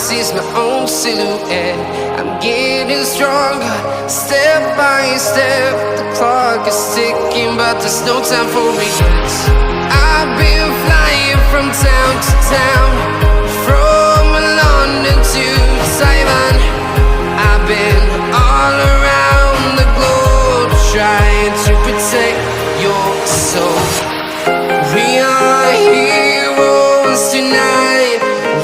sees my own silhouette. I'm getting stronger, step by step. The clock is ticking, but there's no time for regrets. I've been flying from town to town, from London to Taiwan. I've been all around the globe, trying to protect your soul. We are heroes tonight.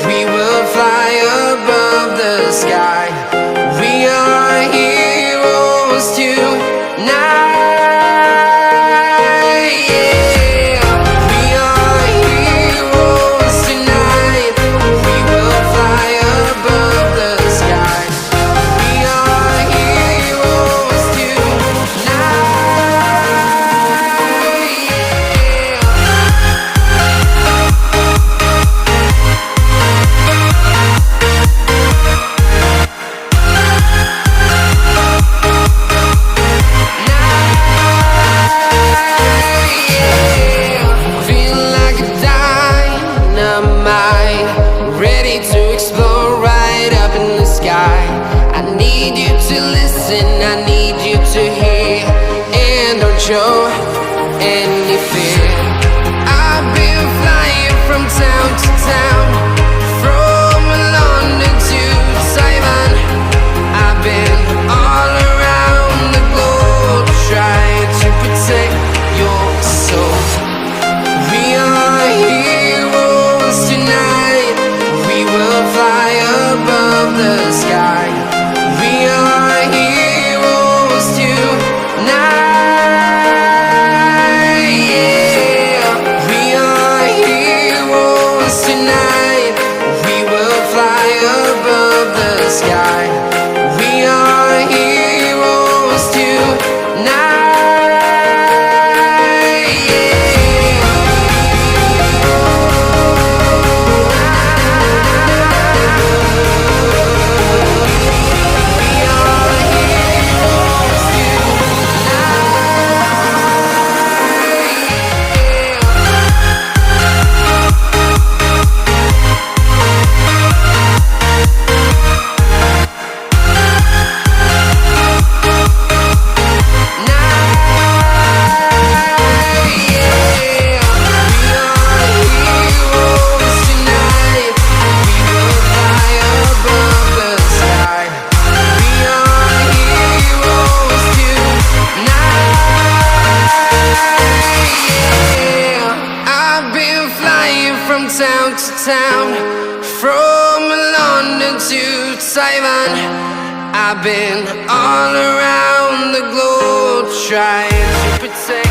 We will fly above the sky. We are heroes tonight. Yeah. We are heroes tonight. We will fly above the sky. We are heroes tonight. To explore right up in the sky. I need you to listen, I need you to hear, and don't show any fear. I've been flying from town to town, from London to Taiwan. I've been all around the globe, trying to protect your soul. We are heroes tonight. We will fly above the sky. We are heroes tonight. Yeah. We are heroes tonight. We will fly above the sky. We are heroes tonight. From town to town, from London to Taiwan. I've been all around the globe, trying to protect